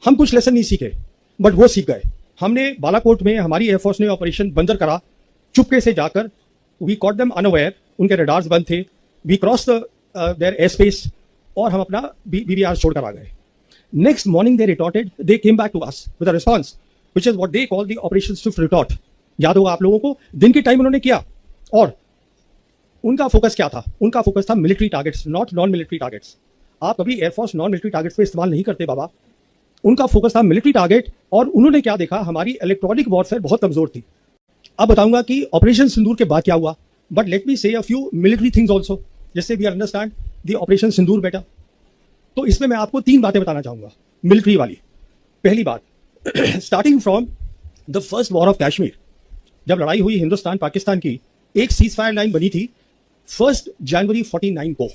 हम कुछ लेसन नहीं सीखे, बट वो सीख गए। हमने बालाकोट में हमारी एयरफोर्स ने ऑपरेशन बंदर करा, चुपके से जाकर वी कॉट देम अनअवेयर, उनके रडार्स बंद थे, we cross their air space और हम अपना BBR छोड़कर आ गए। Next morning they retorted, they came back to us with a response which is what they call the operation swift retort. याद होगा आप लोगों को, दिन के टाइम उन्होंने किया और उनका फोकस क्या था? उनका फोकस था military targets, not non military targets. आप कभी एयरफोर्स नॉन मिलिट्री टारगेट्स पे इस्तेमाल नहीं करते बाबा, उनका फोकस था मिलिट्री टारगेट। और उन्होंने क्या देखा, हमारी इलेक्ट्रॉनिक वॉरफेयर बहुत कमजोर थी। अब बताऊंगा कि ऑपरेशन सिंदूर के बाद क्या हुआ, but let me say a few military things also, जिससे we understand the Operation Sindoor better. तो इसमें मैं आपको 3 बातें बताना चाहूंगा मिलिट्री वाली। पहली बात, starting from the first war of Kashmir, जब लड़ाई हुई हिंदुस्तान पाकिस्तान की, एक सीज फायर लाइन बनी थी 1 जनवरी 49 को।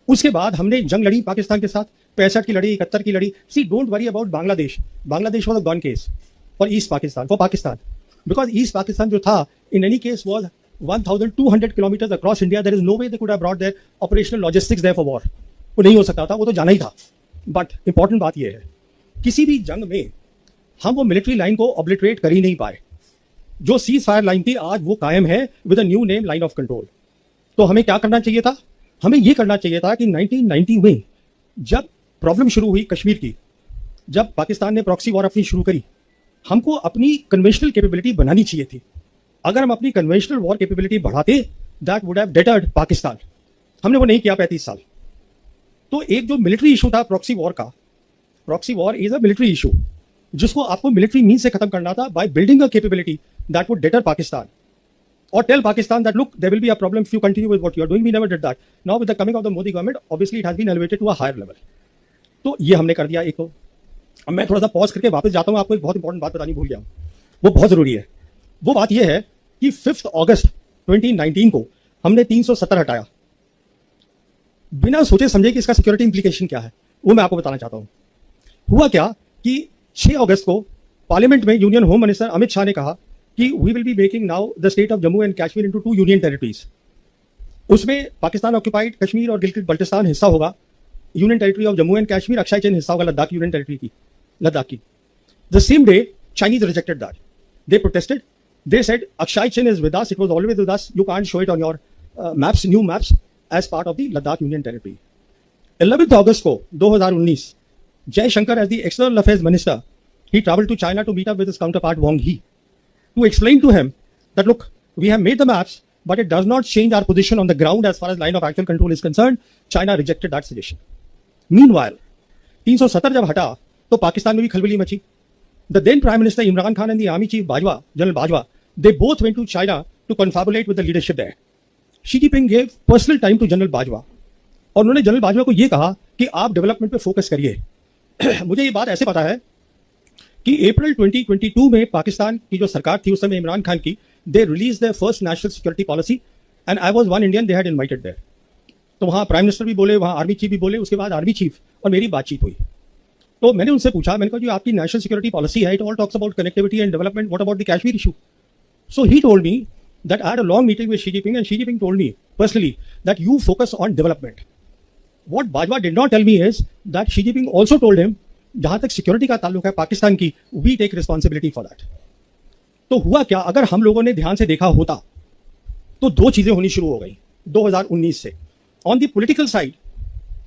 उसके बाद हमने जंग लड़ी पाकिस्तान के साथ, 65 की लड़ी, 71 की लड़ी। See don't worry about Bangladesh, Bangladesh was a gone case for East Pakistan, for Pakistan, because East Pakistan जो था in any case was 1200 kilometres across India. There is no way they could have brought their operational logistics there for war. वो नहीं हो सकता था, वो तो जाना ही था। बट इंपॉर्टेंट बात यह है, किसी भी जंग में हम वो मिलिट्री लाइन को ऑब्लिटरेट कर ही नहीं पाए। जो सीज फायर लाइन थी आज वो कायम है with a new name, line of control. तो हमें क्या करना चाहिए था? हमें यह करना चाहिए था कि 1990 में जब प्रॉब्लम शुरू हुई कश्मीर की, जब पाकिस्तान ने प्रॉक्सी वॉर अपनी शुरू करी, हमको अपनी कन्वेंशनल कैपेबिलिटी बनानी चाहिए थी। अगर हम अपनी कन्वेंशनल वॉर कैपेबिलिटी बढ़ाते, दैट वुड हैव डेटर्ड पाकिस्तान। हमने वो नहीं किया 35 साल। तो एक जो मिलिट्री इशू था प्रॉक्सी वॉर का, proxy war is a military issue, जिसको आपको मिलिट्री मीन से खत्म करना था by building a capability that would debtor Pakistan or tell Pakistan that look, there will be a problem if you continue with what you are doing. We never did that. Now with the coming of the Modi government, obviously it has been elevated to a higher level. तो ये हमने कर दिया एक। तो अब मैं थोड़ा सा पॉज करके वापस जाता हूँ, आपको एक बहुत इंपॉर्टेंट बात बतानी भूल गया हूँ, वो बहुत जरूरी है। वो बात ये है कि 5 अगस्त 2019 को हमने 370 हटाया, बिना सोचे समझे कि इसका सिक्योरिटी इंप्लीकेशन क्या है, वो मैं आपको बताना चाहता हूँ। हुआ क्या कि 6 अगस्त को पार्लियामेंट में union home minister Amit Shah ने कहा कि we will be making now the state of Jammu and Kashmir into 2 union territories. उसमें पाकिस्तान ऑक्यूपाइड कश्मीर और गिलगित बल्टिस्तान हिस्सा होगा, union territory of Jammu and Kashmir Aksai Chin हिस्सा होगा लद्दाख यूनियन टेरिटरी की, लद्दाख की। The same day Chinese rejected that, they protested, they said Aksai Chin is with us, it was always with us, you can't show it on your maps, new maps as part of the Ladakh union territory. 11 अगस्त को 2019 Jaishankar as the external affairs minister, he traveled to China to meet up with his counterpart Wang Yi to explain to him that look, we have made the maps, but it does not change our position on the ground as far as line of actual control is concerned. China rejected that suggestion. Meanwhile, 370 जब हटा तो पाकिस्तान में भी खलबली मची। The then Prime Minister Imran Khan and the Army Chief Bajwa, General Bajwa, they both went to China to confabulate with the leadership there. Xi Jinping gave personal time to General Bajwa और उन्होंने general Bajwa को यह कहा कि आप development पे focus करिए। मुझे ये बात ऐसे पता है कि अप्रैल 2022 में पाकिस्तान की जो सरकार थी उस समय इमरान खान की, they release their first national security policy and I was one Indian they had invited there. तो वहाँ प्राइम मिनिस्टर भी बोले, वहाँ आर्मी चीफ भी बोले, उसके बाद आर्मी चीफ और मेरी बातचीत हुई। तो मैंने उनसे पूछा, मैंने कहा जो आपकी नेशनल सिक्योरिटी पॉलिसी है, it all talks about connectivity and development, what about the Kashmir issue? So he told me that I had a long meeting with Xi Jinping and Xi Jinping told me personally that you focus on development. What Bajwa did not tell me is that Xi Jinping also told him, जहां तक security का ताल्लुक है पाकिस्तान की, we take responsibility for that। तो हुआ क्या, अगर हम लोगों ने ध्यान से देखा होता तो 2 चीजें होनी शुरू हो गई 2019 से। On the political side,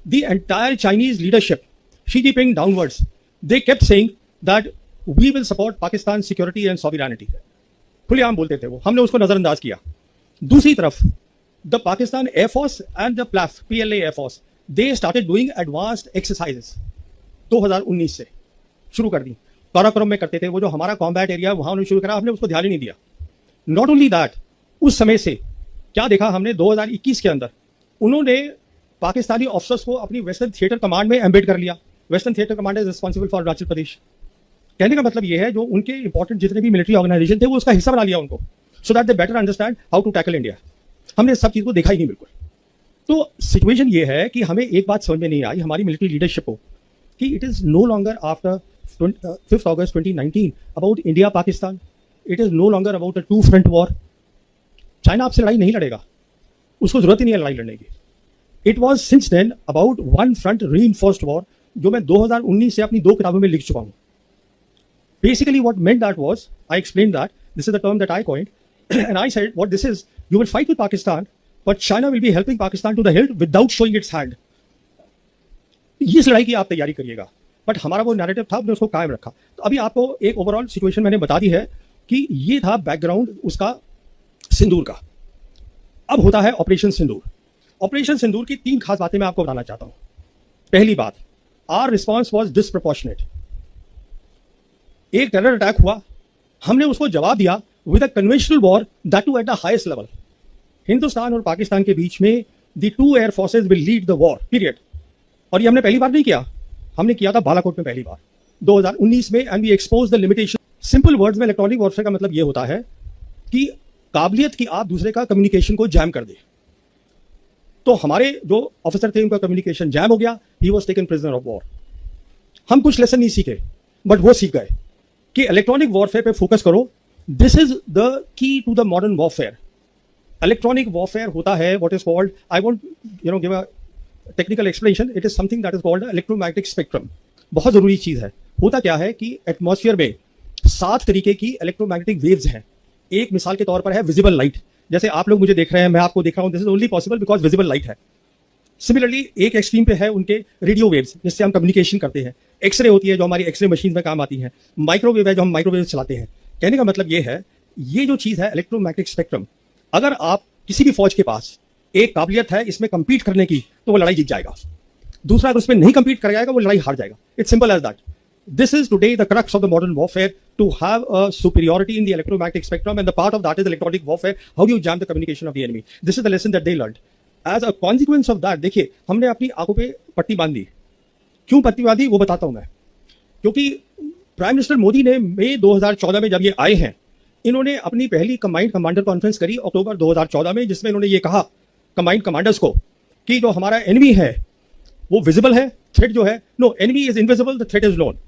the entire Chinese leadership, Xi Jinping downwards, they kept saying that we will support Pakistan's security and sovereignty। खुलेआम बोलते थे वो, हमने उसको नजरअंदाज किया। दूसरी तरफ the Pakistan Air Force and the PLAF, PLA Air Force, they started doing advanced exercises 2019 से शुरू कर दी। काराकोरम में करते थे, वो जो हमारा कॉम्बैट एरिया वहां उन्होंने शुरू करा, हमने उसको ध्यान ही नहीं दिया। नॉट ओनली दैट, उस समय से क्या देखा हमने 2021 के अंदर, उन्होंने पाकिस्तानी ऑफिसर्स को अपनी वेस्टर्न थिएटर कमांड में एम्बेड कर लिया। Western theatre command is responsible for Arunachal Pradesh. कहने का मतलब यह है जो उनके इंपॉर्टेंट जितने भी मिलिट्री ऑर्गेनाइजेशन थे वो उसका हिस्सा बना लिया उनको, so that they better understand how to tackle India. हमने सब चीज को देखा ही नहीं बिल्कुल। तो सिचुएशन ये है कि हमें एक बात समझ में नहीं आई हमारी मिलिट्री लीडरशिप को कि it is no longer after 5 August 2019 about India Pakistan, it is no longer about a 2 front war. China आपसे लड़ाई नहीं लड़ेगा, उसको जरूरत ही नहीं है लड़ाई लड़ने की। It was since then about 1 front reinforced war जो मैं 2019 से अपनी 2 किताबों में लिख चुका हूं. Basically what meant that was, I explained that, this is the term that I coined, and I said what this is, you will fight with Pakistan, but China will be helping Pakistan to the hilt without showing its hand. ये लड़ाई की आप तैयारी करिएगा. But हमारा वो narrative था, हमने उसको कायम रखा. तो अभी आपको एक ओवरऑल सिचुएशन मैंने बता दी है कि ये था बैकग्राउंड उसका सिंदूर का. अब होता है ऑपरेशन सिंदूर. ऑपरेशन सिंदूर की 3 खास बातें मैं आपको बताना चाहता हूं. पहली बात, आवर रिस्पॉन्स वॉज डिसप्रपोर्शनेट. एक टेरर अटैक हुआ, हमने उसको जवाब दिया with a conventional war, that too at the highest level. Hindustan और पाकिस्तान के बीच में the 2 air forces will lead the war period. और ये हमने पहली बार नहीं किया, हमने किया था बालाकोट में पहली बार 2019 में. And we expose the limitation. Simple words में इलेक्ट्रॉनिक वॉरफेयर का मतलब ये होता है कि काबिलियत की आप दूसरे का कम्युनिकेशन को जैम कर दे. तो हमारे जो ऑफिसर थे उनका कम्युनिकेशन जैम हो गया. He was taken prisoner of war. हम कुछ लेसन नहीं सीखे, बट वो सीख गए कि इलेक्ट्रॉनिक वॉरफेयर पे फोकस करो. This is the key to the modern warfare. Electronic warfare होता है what is called, I won't give a technical explanation, it is something that is called electromagnetic spectrum. बहुत जरूरी चीज है. होता क्या है कि एटमॉस्फेयर में 7 तरीके की इलेक्ट्रोमैग्नेटिक वेव्स हैं. एक मिसाल के तौर पर है विजिबल लाइट. जैसे आप लोग मुझे देख रहे हैं, मैं आपको देख रहा हूं, this is only possible because visible light है. सिमिलरली एक एक्सट्रीम पे है उनके रेडियो वेव्स, जिससे हम कम्युनिकेशन करते हैं. एक्सरे होती है जो हमारी एक्सरे मशीन में काम आती है. माइक्रोवेव है जो हम माइक्रोवेव चलाते हैं. कहने का मतलब ये है, ये जो चीज है इलेक्ट्रोमैग्नेटिक स्पेक्ट्रम, अगर आप किसी भी फौज के पास एक काबिलियत है इसमें कंपीट करने की, तो वो लड़ाई जीत जाएगा. दूसरा अगर उसमें नहीं कंपीट कर जाएगा, वो लड़ाई हार जाएगा. It's simple as that. This is today the crux of the modern warfare, to have a superiority in the electromagnetic spectrum, and the part of that is electronic warfare. How do you jam the communication of the enemy? This is the lesson that they learned. As a consequence of that, देखिए हमने अपनी आंखों पे पट्टी बांध दी. क्यों पट्टी बांधी वो बताता हूं मैं. क्योंकि प्राइम मिनिस्टर मोदी ने मई 2014 में जब ये आए हैं, इन्होंने अपनी पहली कंबाइंड कमांडर कॉन्फ्रेंस करी अक्टूबर 2014 में, जिसमें इन्होंने ये कहा कंबाइंड कमांडर्स को कि जो हमारा एनिमी है वो विजिबल है, थ्रेट जो है, no, enemy is invisible, the threat is known.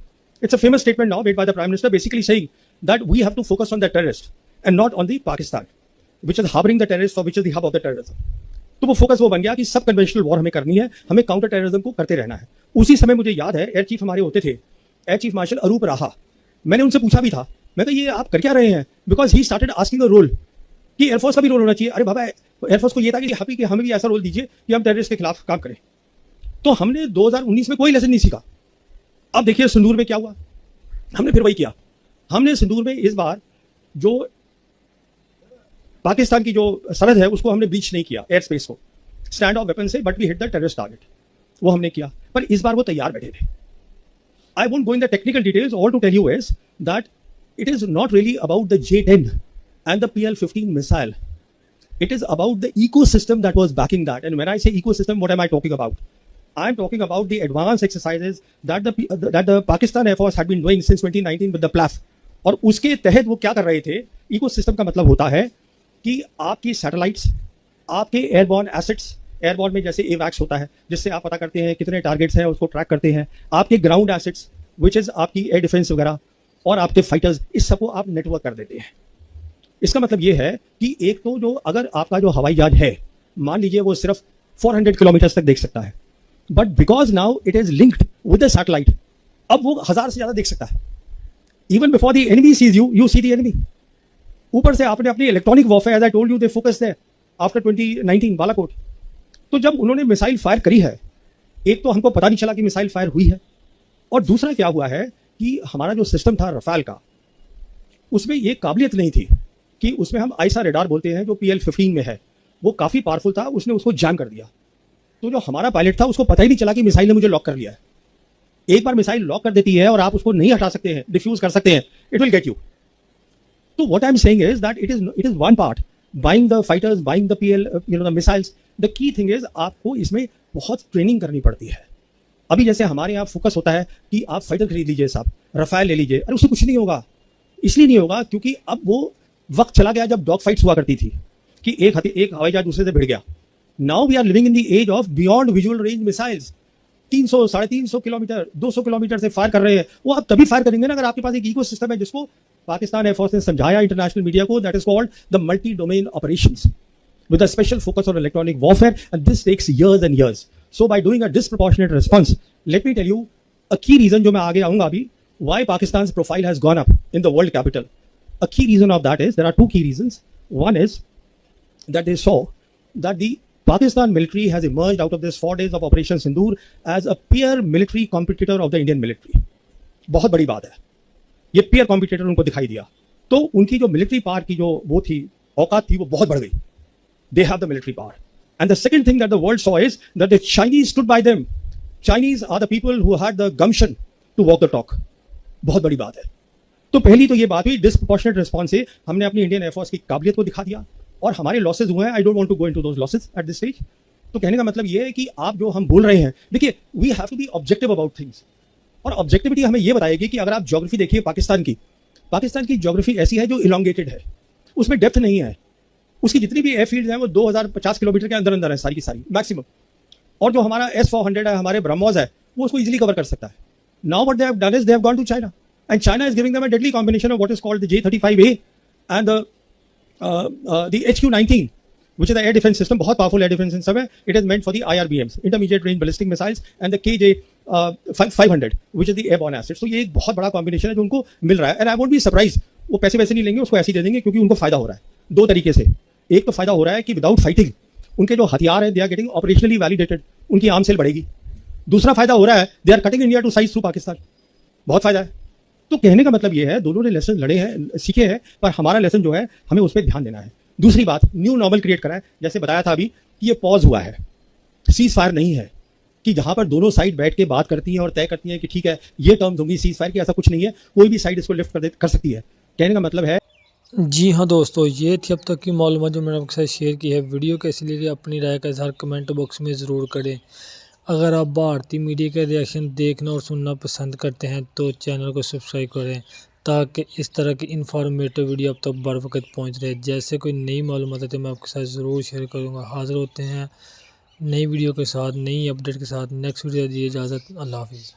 It's a famous statement now made by the Prime Minister, basically saying that we have to focus on the terrorist and not on the Pakistan, which is harboring the terrorists or which is the hub of the terrorism. तो वो focus वो बन गया कि सब conventional war हमें करनी है, हमें काउंटर टेररिज्म को करते रहना है. उसी समय मुझे याद है एयर चीफ हमारे होते थे, एयर चीफ मार्शल अरूप राहा. मैंने उनसे पूछा भी था, मैं कहा ये आप कर क्या रहे हैं, because he started asking the role कि एयरफोर्स का भी रोल होना चाहिए. अरे बाबा, एयरफोर्स को ये था कि हमें भी ऐसा रोल दीजिए कि हम टेररिस्ट के खिलाफ काम करें. तो हमने 2019 में कोई लेसन नहीं सीखा. अब देखिए सिंदूर में क्या हुआ, हमने फिर वही किया. हमने सिंदूर में इस बार जो पाकिस्तान की जो सरहद है उसको हमने ब्रीच नहीं किया, एयर स्पेस को, स्टैंड ऑफ वेपन से, but we hit the terrorist target. वो हमने किया, पर इस बार वो तैयार बैठे थे. I won't go in the technical details, all to tell you is that it is not really about the J-10 and the PL-15 missile. It is about the ecosystem that was backing that. And when I say ecosystem, what am I talking about? I'm talking about the advanced exercises that the Pakistan Air Force had been doing since 2019 with the PLAF. और उसके तहत वो क्या कर रहे थे, ecosystem का मतलब होता है कि आपकी सैटेलाइट्स, आपके एयरबॉर्न एसेट्स, एयरबॉर्न में जैसे एवैक्स होता है जिससे आप पता करते हैं कितने टारगेट्स हैं, उसको ट्रैक करते हैं, आपके ग्राउंड एसेट्स विच इज आपकी एयर डिफेंस वगैरह, और आपके फाइटर्स, इस सबको आप नेटवर्क कर देते हैं. इसका मतलब ये है कि एक तो जो अगर आपका जो हवाई जहाज है, मान लीजिए वो सिर्फ 400 किलोमीटर तक देख सकता है, but because now it is linked with the satellite, अब वो 1000 से ज्यादा देख सकता है. Even before the enemy sees you, you see the enemy. ऊपर से आपने अपनी electronic warfare, as I told you, they focus there after 2019 Balakot. तो जब उन्होंने मिसाइल फायर करी है, एक तो हमको पता नहीं चला कि मिसाइल फायर हुई है, और दूसरा क्या हुआ है कि हमारा जो सिस्टम था रफाल का, उसमें ये काबिलियत नहीं थी कि उसमें हम आईसा रेडार बोलते हैं जो PL-15 में है, वो काफी पावरफुल था, उसने उसको जैम कर दिया. तो जो हमारा पायलट था उसको पता ही नहीं चला कि मिसाइल ने मुझे लॉक कर लिया है. एक बार मिसाइल लॉक कर देती है और आप उसको नहीं हटा सकते हैं, डिफ्यूज कर सकते हैं, इट विल गेट यू. तो what I am saying is that it is one part, buying the fighters, buying the PL, the missiles. The key thing is आपको इसमें बहुत ट्रेनिंग करनी पड़ती है. अभी जैसे हमारे यहाँ फोकस होता है कि आप फाइटर खरीद लीजिए साहब, रफाल ले लीजिए, अरे उससे कुछ नहीं होगा. इसलिए नहीं होगा क्योंकि अब वो वक्त चला गया जब डॉग फाइट्स हुआ करती थी कि एक हवाई जहाज दूसरे से भिड़ गया. Now we are living in the age of beyond visual range missiles. 300, 350 kilometre, 200 kilometre से फायर कर रहे हैं. वो आप तभी फायर करेंगे ना अगर आपके पास एक इकोसिस्टम है, जिसको पाकिस्तान एयरफोर्स ने समझाया इंटरनेशनल मीडिया को, that is called the multi domain operations with a special focus on electronic warfare, and this takes years and years. So by doing a disproportionate response, let me tell you, अ की reason जो मैं आगे आऊंगा अभी, why Pakistan's profile has gone up in the world capital. A key reason of that is, there are two key reasons. One is that they saw that the Pakistan military has emerged out of this 4 days of Operation Sindoor as a peer military competitor of the Indian military. बहुत बड़ी बात है, ये peer competitor उनको दिखाई दिया, तो उनकी जो military power की जो वो थी, औकात थी, वो बहुत बढ़ गई. They have the military power. And the second thing that the world saw is that the Chinese stood by them. Chinese are the people who had the gumption to walk the talk. बहुत बड़ी बात है. तो पहली तो ये बात हुई, डिस्प्रपोर्शनेट रिस्पॉन्स से हमने अपनी इंडियन एयरफोर्स की काबिलियत को दिखा दिया और हमारे लॉसेज हुए हैं. I don't want to go into those losses at this stage. तो कहने का मतलब ये है कि आप जो हम बोल रहे हैं, देखिए we have to be objective about things, और ऑब्जेक्टिविटी हमें ये बताएगी कि अगर आप ज्योग्राफी देखिए पाकिस्तान की ज्योग्राफी ऐसी है जो इलोंगेटेड है, उसमें डेप्थ नहीं है. उसकी जितनी भी एयरफील्ड हैं वो 2050 किलोमीटर के अंदर अंदर है सारी की सारी मैक्सिमम. और जो हमारा S-400 है, हमारे ब्रह्मोस है, वो उसको इजीली कवर कर सकता है. Now what they have done is they have gone to China. And China is giving them a deadly combination of what is called the J-35A and the HQ-19, which is the air defense system, बहुत powerful air defense system है. It is meant for the IRBMs, intermediate range ballistic missiles, and the KJ-500, which is the airborne assets. तो ये एक बहुत बड़ा combination है जो उनको मिल रहा है. And I won't be surprised, वो पैसे वैसे नहीं लेंगे, उसको ऐसे ही दे देंगे, क्योंकि उनको फायदा हो रहा है दो तरीके से. एक तो फायदा हो रहा है कि विदाउट फाइटिंग उनके जो हथियार है, they are getting operationally validated, उनकी आर्म सेल बढ़ेगी. दूसरा फायदा हो रहा है, they are cutting India to size through Pakistan. बहुत फायदा है. तो कहने का मतलब ये है, दोनों ने लेसन लड़े हैं, सीखे हैं, पर हमारा लेसन जो है हमें उस पर ध्यान देना है. दूसरी बात, न्यू नॉर्मल क्रिएट करा है. जैसे बताया था अभी कि ये पॉज हुआ है, सीज फायर नहीं है कि जहां पर दोनों साइड बैठ के बात करती हैं और तय करती हैं कि ठीक है ये टर्म्स होंगी सीज फायर की. ऐसा कुछ नहीं है, कोई भी साइड इसको लिफ्ट कर सकती है. कहने का मतलब है. जी हाँ दोस्तों, ये थी अब तक की मालूमात जो मैंने आपके साथ शेयर की है. वीडियो कैसी लगी अपनी राय का इज़हार कमेंट बॉक्स में ज़रूर करें. अगर आप भारतीय मीडिया के रिएक्शन देखना और सुनना पसंद करते हैं तो चैनल को सब्सक्राइब करें, ताकि इस तरह की इन्फॉर्मेटिव वीडियो अब तक बर वक्त पहुँच रहे. जैसे कोई नई मालूमात है तो मैं आपके साथ ज़रूर शेयर करूँगा. हाज़िर होते हैं नई वीडियो के साथ, नई अपडेट के साथ. नेक्स्ट वीडियो दीजिए इजाज़त. अल्लाह हाफिज़.